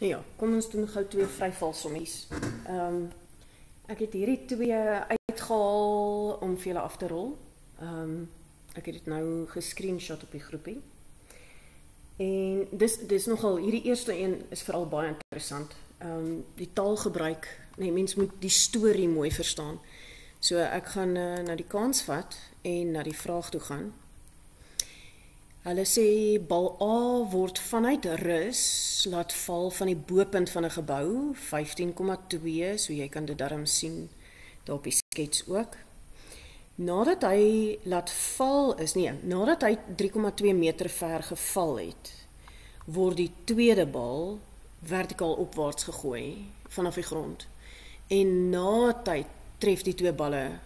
Ja, kom ons doen gou 2 vryvalsommies. Ek het hierdie 2 uitgehaal om vir julle af te rol. Ek het dit nou gescreenshot op die groepie. En dis nogal, hierdie eerste een is veral baie interessant. Die taalgebruik, mens moet die storie mooi verstaan. So ek gaan na die kans vat en na die vraag toe gaan. Hulle sê bal A word vanuit rus laat val van die bopunt van 'n gebou, 15,2, so jy kan dit darm sien daar op die skets ook. Nadat hy laat val is, nadat hy 3,2 meter ver geval het, word die tweede bal vertikaal opwaarts gegooi vanaf die grond. En na tyd tref die 2 balle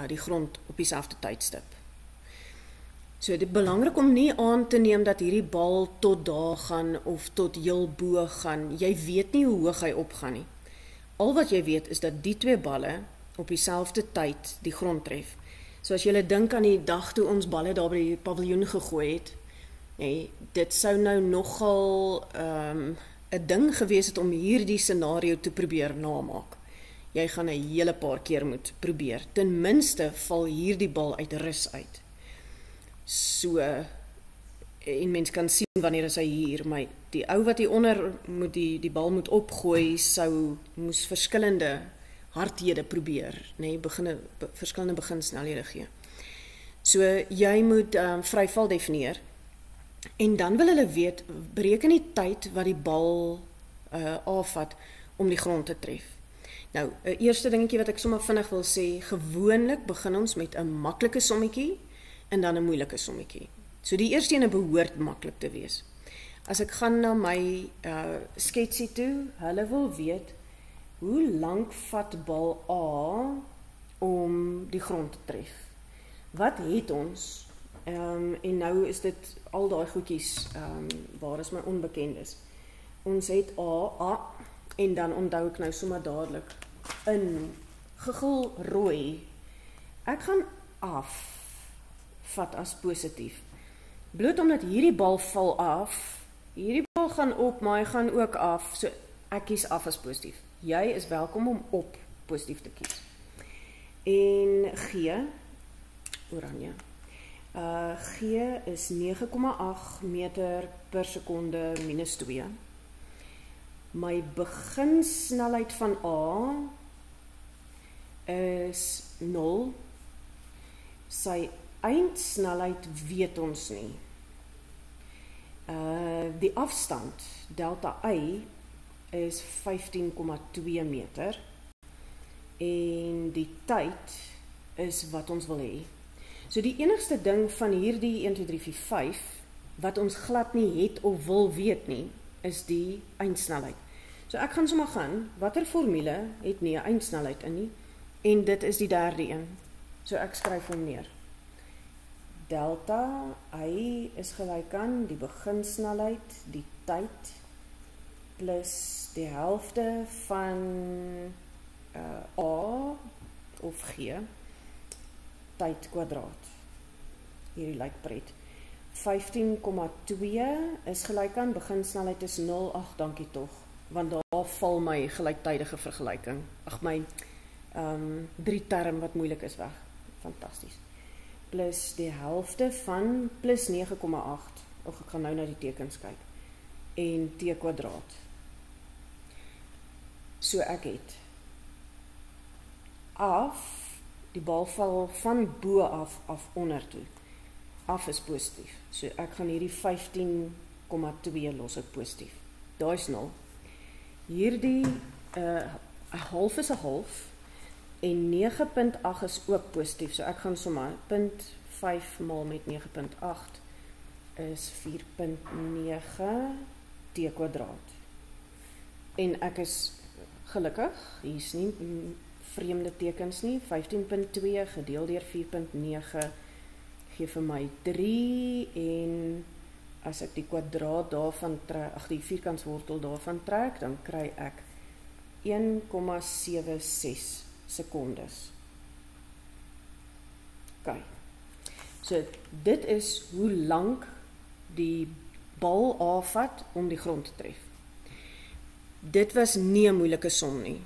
die grond op dieselfde tydstip. So dit is belangrik om nie aan te neem dat hierdie bal tot daar gaan of tot heel bo gaan. Jy weet nie hoe hoog hy opgaan nie. Al wat jy weet is dat die 2 balle op dieselfde tyd die grond tref. So as jy dink aan die dag toe ons balle daar by die paviljoen gegooi het, dit sou nou nogal 'n ding gewees het om hierdie scenario te probeer namaak. Jy gaan 'n hele paar keer moet probeer. Ten minste val hierdie bal uit rus uit. So, en mens kan sien wanneer is hy hier, maar die ou wat hier onder moet die bal moet opgooi, moes verskillende hardhede probeer, verskillende beginsnelhede gee. So, jy moet vryval definieer, en dan wil hulle weet, bereken die tyd wat die bal afvat om die grond te tref. Nou, 'n eerste dingetjie wat ek sommer vinnig wil sê, gewoonlik begin ons met 'n maklike sommetjie, en dan 'n moeilike sommetjie. So die eerste ene behoort maklik te wees. As ek gaan na my sketsie toe, hulle wil weet, hoe lank vat bal A om die grond te tref? Wat het ons? En nou is dit al daai goedjies, waar is my onbekendes? Ons het A, en dan onthou ek nou sommer dadelik, in gegil rooi. Ek gaan af vat as positief. Bloot omdat hierdie bal val af, hierdie bal gaan op, maar hy gaan ook af, so ek kies af as positief. Jy is welkom om op positief te kies. En G, oranje. G is 9,8 meter per sekonde minus 2. My beginsnelheid van A is 0. Sy eindsnelheid weet ons nie. Die afstand, delta I, is 15,2 meter. En die tyd is wat ons wil hê. So die enigste ding van hierdie 1, 2, 3, 4, 5, wat ons glad nie het of wil weet nie, is die eindsnelheid. So ek gaan sommer gaan, watter formule het nie 'n eindsnelheid in nie, en dit is die derde een. So ek skryf hom neer. Delta I is gelyk aan die beginsnelheid, die tyd, plus die helfte van A of G, tyd kwadraat. Hierdie lyk pret. 15,2 is gelyk aan, beginsnelheid is 0, ag dankie tog, want daar val my gelyktydige vergelyking. Ag my 3 term wat moeilik is weg. Fantasties. Plus die helfte van plus 9,8. Ek gaan nou na die tekens kyk. En t kwadraat. So ek het af, die bal val van bo af onder toe. Af is positief. So ek gaan hierdie 15,2 los uit positief. Daar is 0. Hierdie 'n half is 'n half. En 9,8 is ook positief, so ek gaan sommer 0,5 maal met 9,8 is 4,9 t kwadraat. En ek is gelukkig, hier is nie vreemde tekens nie, 15,2 gedeel deur 4,9 gee vir my 3, en as ek die kwadraat daarvan trek, die vierkantswortel daarvan trek, dan kry ek 1,76 sekondes. OK. So, dit is hoe lank die bal afvat om die grond te tref. dit was nie 'n moeilike som nie.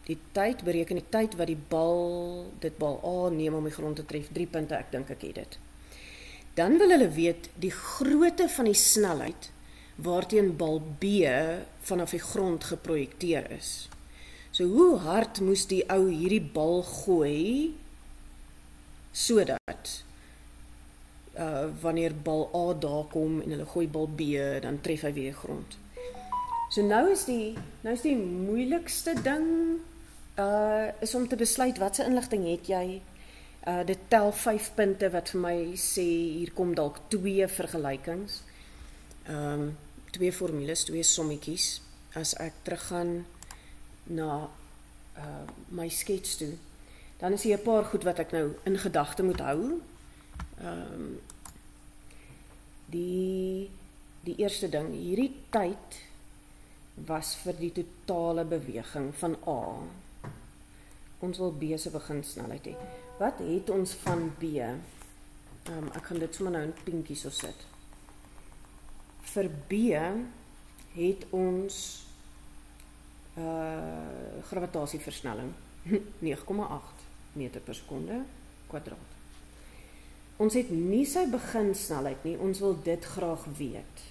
Die tyd, bereken die tyd wat dit bal A neem om die grond te tref, 3 punte, ek dink ek het dit. Dan wil hulle weet die grootte van die snelheid waarteen bal B vanaf die grond geprojekteer is. So hoe hard moes die ou hierdie bal gooi, sodat wanneer bal A daar kom en hulle gooi bal B, dan tref hy weer die grond. So nou is die moeilikste ding is om te besluit watse inligting het jy. Dit tel 5 punte wat vir my sê hier kom dalk 2 vergelykings. 2 formules, 2 sommetjies. As ek teruggaan na my skets toe, dan is hier 'n paar goed wat ek nou in gedagte moet hou. Die eerste ding, hierdie tyd was vir die totale beweging van A. Ons wil B se beginsnelheid hê. Wat het ons van B? Ek gaan dit sommer nou in pinkie so sit. Vir B het ons gravitasieversnelling 9,8 meter per sekonde kwadraat. Ons het nie sy beginsnelheid nie, ons wil dit graag weet.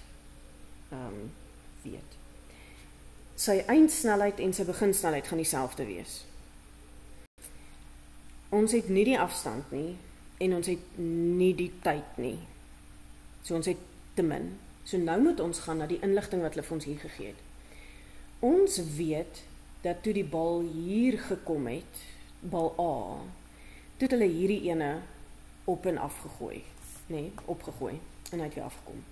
Sy eindsnelheid en sy beginsnelheid gaan dieselfde wees. Ons het nie die afstand nie, en ons het nie die tyd nie. So ons het te min. So nou moet ons gaan na die inligting wat hulle vir ons hier gegee het. Ons weet dat toe die bal hier gekom het, bal A, toe het hulle hierdie ene op en afgegooi, opgegooi, en hy het weer afgekom.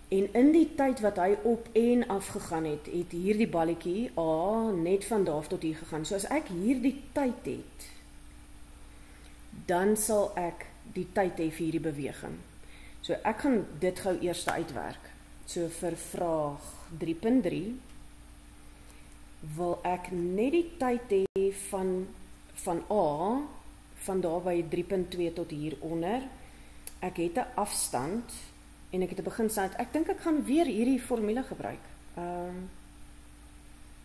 En in die tyd wat hy op en af gegaan het, het hierdie balletjie A net van daar af tot hier gegaan. So as ek hierdie tyd het, dan sal ek die tyd hê vir hierdie beweging. So ek gaan dit gou eers uitwerk. So vir vraag 3.3 wil ek net die tyd hê van A, van daar by 3.2 tot hieronder. Ek het 'n afstand en ek het 'n beginsnelheid. Ek dink ek gaan weer hierdie formule gebruik.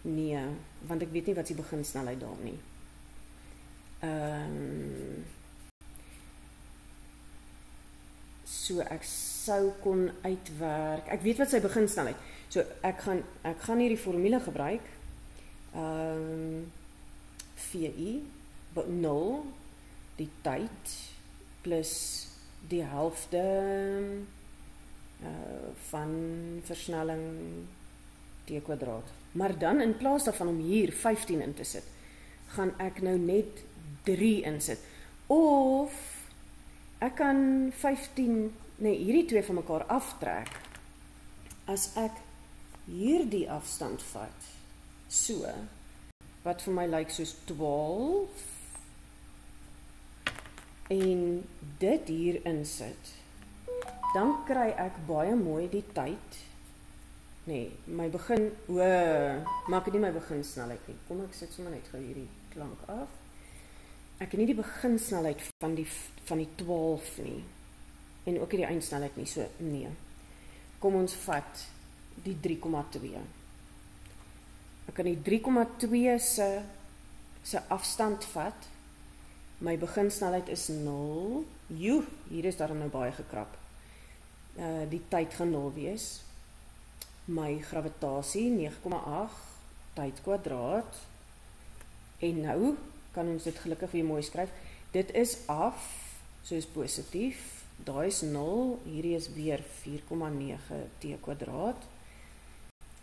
Nee, want ek weet nie wat die beginsnelheid daar nie. So ek sou kon uitwerk. Ek weet wat sy beginsnelheid. So ek gaan hierdie formule gebruik. VI 0 die tyd plus die helfte van versnelling t². Maar dan in plaas daarvan om hier 15 in te sit, gaan ek nou net 3 insit. Of ek kan 15, hierdie twee van mekaar aftrek. As ek hierdie afstand vat, so, wat vir my lyk soos 12, en dit hier insit, dan kry ek baie mooi die tyd. My begin, maak nie my beginsnelheid nie. Kom ek sit sommer net gou hierdie klank af. Ek het nie die beginsnelheid van die 12 nie. En ook nie die eindsnelheid nie, so nee. Kom ons vat die 3,2. Ek kan die 3,2 se afstand vat. My beginsnelheid is 0. Hier is daarom nou baie gekrap. Die tyd gaan 0 wees. My gravitasie 9,8 tyd². En nou kan ons dit gelukkig weer mooi skryf. Dit is af, so is positief. Daai is 0, hierdie is weer 4,9 t².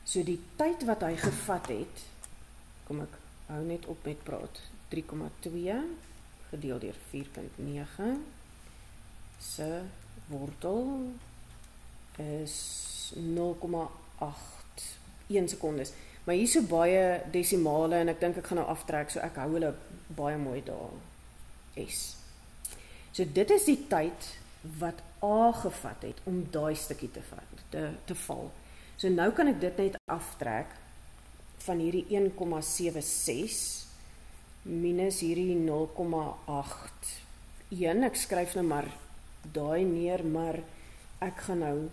So die tyd wat hy gevat het, kom ek hou net op met praat, 3,2 gedeel deur 4,9 se wortel is 0,8 1 sekondes. Maar hier is so baie desimale en ek dink ek gaan nou aftrek, so ek hou hulle baie mooi daar. S. So dit is die tyd wat A gevat het om daai stukkie te val. So nou kan ek dit net aftrek van hierdie 1,76 minus hierdie 0,81. Ek skryf nou maar daai neer, maar ek gaan nou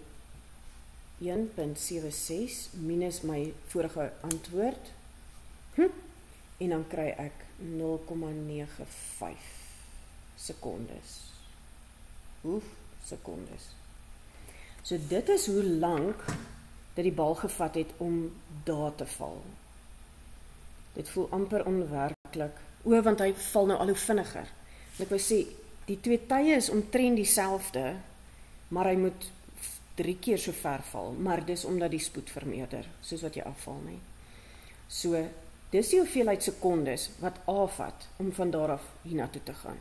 1.76 minus my vorige antwoord. En dan kry ek 0,95 sekondes. Sekondes. So dit is hoe lank dat die bal gevat het om daar te val. Dit voel amper onwerklik. Want hy val nou al hoe vinniger. En ek wou sê, die twee tye is omtrent dieselfde, maar hy moet 3 keer so ver val, maar dis omdat die spoed vermeerder, soos wat jy afval, nie. So, dis die hoeveelheid sekondes wat afvat om van daar af hiernatoe te gaan.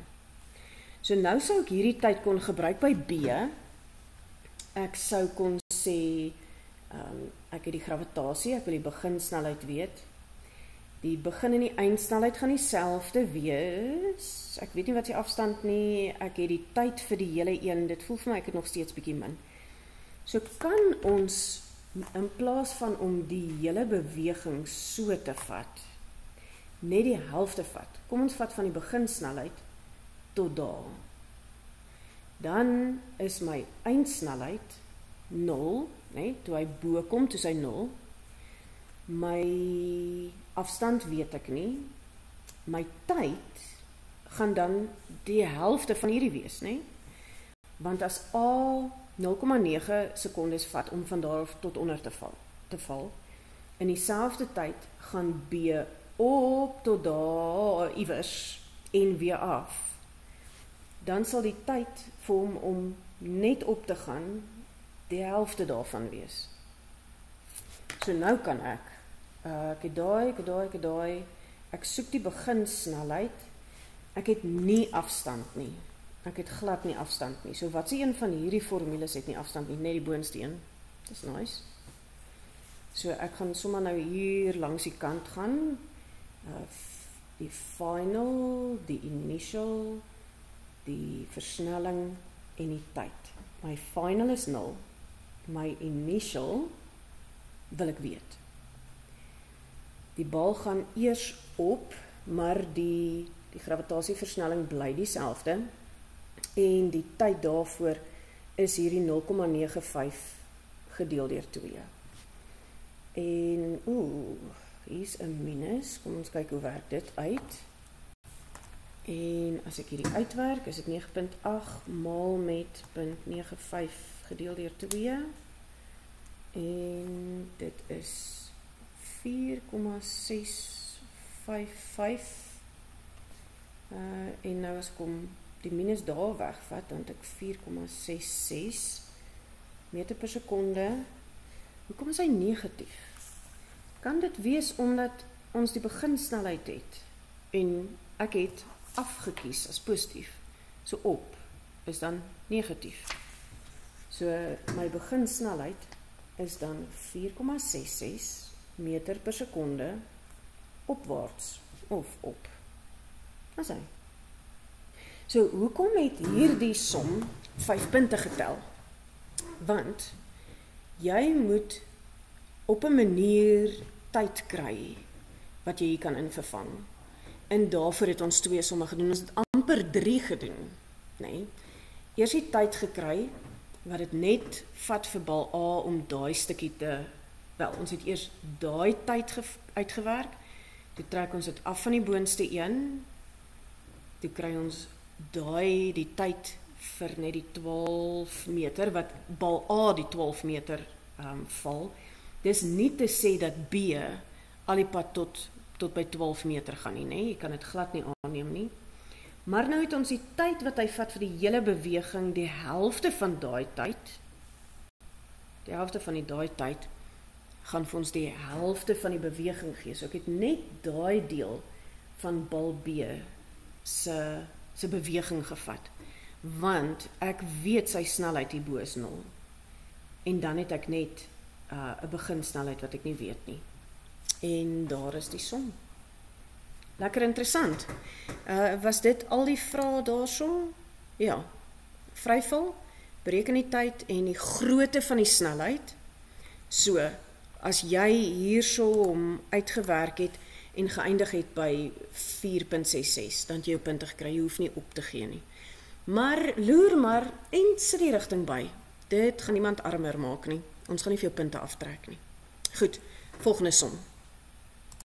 So nou sou ek hierdie tyd kon gebruik by B. Ek sou kon sê, ek het die gravitasie, ek wil die beginsnelheid weet. Die begin en die eindsnelheid gaan dieselfde wees. Ek weet nie wat die afstand nie, ek het die tyd vir die hele een, dit voel vir my ek het nog steeds bietjie min. So kan ons, in plaas van om die hele beweging so te vat, net die helfte vat. Kom ons vat van die beginsnelheid tot daar. Dan is my eindsnelheid 0, nee, toe hy bo kom, toe is hy 0. My afstand weet ek nie. My tyd gaan dan die helfte van hierdie wees, nee? Want as A 0,9 sekondes vat om van daar tot onder te val, in dieselfde tyd gaan B op tot daar iewers en weer af, dan sal die tyd vir hom om net op te gaan die helfte daarvan wees. So nou kan ek het daai, ek soek die beginsnelheid, ek het nie afstand nie. Ek het glad nie afstand nie. So wat se een van hierdie formules het nie afstand nie, net die boonste een. Dis nice. So ek gaan sommer nou hier langs die kant gaan. Die final, die initial, die versnelling en die tyd. My final is 0. My initial wil ek weet. Die bal gaan eers op, maar die gravitasieversnelling bly dieselfde. En die tyd daarvoor is hierdie 0,95 gedeel deur 2. En, hier's 'n minus, kom ons kyk hoe werk dit uit. En as ek hierdie uitwerk, is dit 9.8 maal met 0.95 gedeel deur 2. En dit is 4,655. En nou as kom die minus daar wegvat, dan het ek 4,66 meter per sekonde. Hoekom is hy negatief? Kan dit wees omdat ons die beginsnelheid het en ek het afgekies as positief. So op is dan negatief. So my beginsnelheid is dan 4,66 meter per sekonde opwaarts of op. Dis hy. So hoekom het hierdie som 5 punte getel? Want jy moet op 'n manier tyd kry wat jy hier kan invervang. En daarvoor het ons 2 somme gedoen. Ons het amper 3 gedoen, nee. Eers die tyd gekry wat dit net vat vir bal A om daai stukkie te, wel, ons het eers daai tyd uitgewerk. Toe trek ons dit af van die boonste een. Toe kry ons die tyd vir net die 12 meter, wat bal A die 12 meter val. Dis nie te sê dat B al die pad tot by 12 meter gaan nie, nee? Jy kan dit glad nie aanneem nie. Maar nou het ons die tyd wat hy vat vir die hele beweging, die helfte van daai tyd, gaan vir ons die helfte van die beweging gee. So ek het net daai deel van bal B se beweging gevat, want ek weet sy snelheid hierbo is 0. En dan het ek net 'n beginsnelheid wat ek nie weet nie. En daar is die som. Lekker interessant. Was dit al die vrae daarso? Ja. Vryvul, bereken die tyd en die grootte van die snelheid. So, as jy hierso hom uitgewerk het en geëindig het by 4.66, dan het jy jou punte gekry, jy hoef nie op te gee nie. Maar loer maar en sit die rigting by. Dit gaan niemand armer maak nie. Ons gaan nie veel punte aftrek nie. Goed, volgende som.